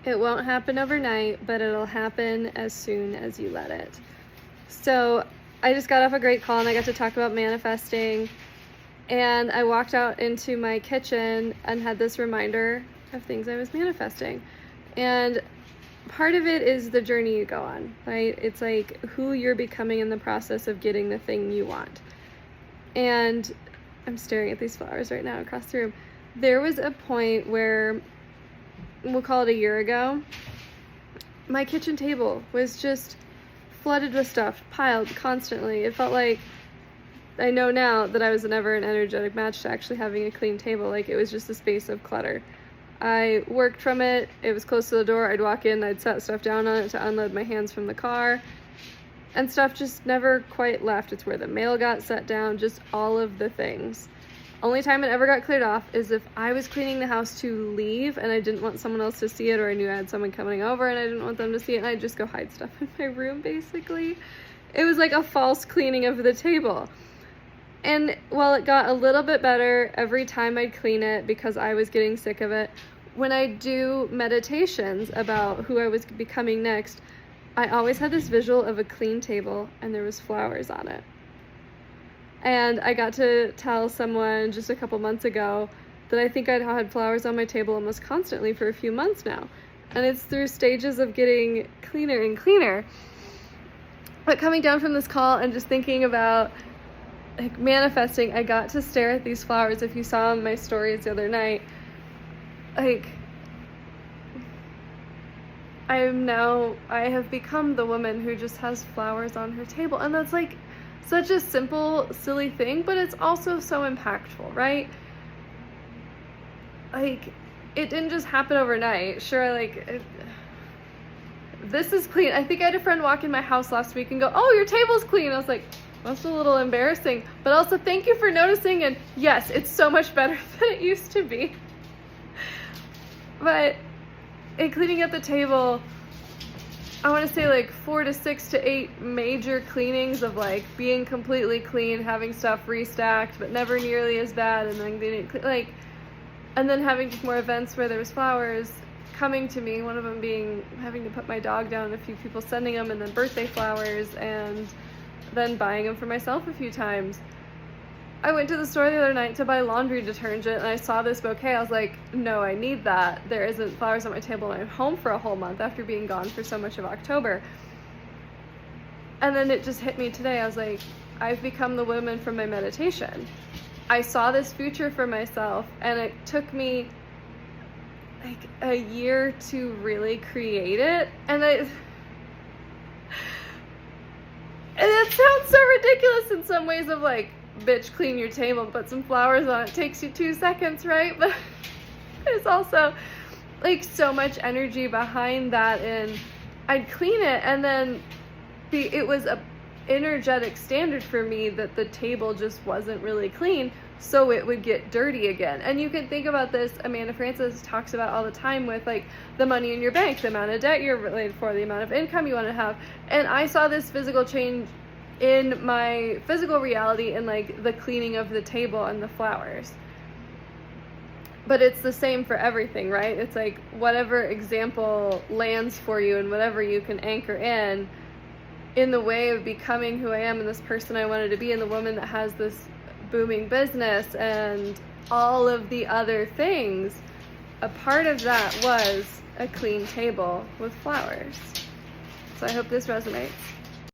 It won't happen overnight, but it'll happen as soon as you let it. So I just got off a great call and I got to talk about manifesting. And I walked out into my kitchen and had this reminder of things I was manifesting. And part of it is the journey you go on, right? It's like who you're becoming in the process of getting the thing you want. And I'm staring at these flowers right now across the room. There was a point where, we'll call it a year ago, my kitchen table was just flooded with stuff, piled constantly. It felt like, I know now that I was never an energetic match to actually having a clean table. Like, it was just a space of clutter. I worked from it. It was close to the door. I'd walk in, I'd set stuff down on it to unload my hands from the car, and stuff just never quite left. It's where the mail got set down, just all of the things. Only time it ever got cleared off is if I was cleaning the house to leave and I didn't want someone else to see it, or I knew I had someone coming over and I didn't want them to see it, and I'd just go hide stuff in my room, basically. It was like a false cleaning of the table. And while it got a little bit better every time I'd clean it because I was getting sick of it, when I do meditations about who I was becoming next, I always had this visual of a clean table and there was flowers on it. And I got to tell someone just a couple months ago that I think I'd had flowers on my table almost constantly for a few months now. And it's through stages of getting cleaner and cleaner. But coming down from this call and just thinking about like manifesting, I got to stare at these flowers. If you saw my stories the other night, like, I have become the woman who just has flowers on her table. And that's like such a simple, silly thing, but it's also so impactful, right? Like, it didn't just happen overnight. Sure, this is clean. I think I had a friend walk in my house last week and go, "Oh, your table's clean." I was like, that's a little embarrassing, but also thank you for noticing, and yes, it's so much better than it used to be. But in cleaning up the table, I want to say like 4 to 6 to 8 major cleanings of like being completely clean, having stuff restacked, but never nearly as bad, and then getting and then having just more events where there was flowers coming to me. One of them being having to put my dog down, a few people sending them, and then birthday flowers, and then buying them for myself a few times. I went to the store the other night to buy laundry detergent and I saw this bouquet. I was like, no, I need that. There isn't flowers on my table and I'm home for a whole month after being gone for so much of October. And then it just hit me today. I was like, I've become the woman from my meditation. I saw this future for myself and it took me like a year to really create it. And it sounds so ridiculous in some ways of like, bitch, clean your table and put some flowers on it. Takes you 2 seconds, right? But there's also like so much energy behind that, and I'd clean it and then it was a energetic standard for me that the table just wasn't really clean, so it would get dirty again. And you can think about this, Amanda Frances talks about all the time with like the money in your bank, the amount of debt you're related for, the amount of income you want to have. And I saw this physical change in my physical reality in like the cleaning of the table and the flowers. But it's the same for everything, right? It's like whatever example lands for you and whatever you can anchor in the way of becoming who I am and this person I wanted to be and the woman that has this booming business and all of the other things. A part of that was a clean table with flowers. So I hope this resonates.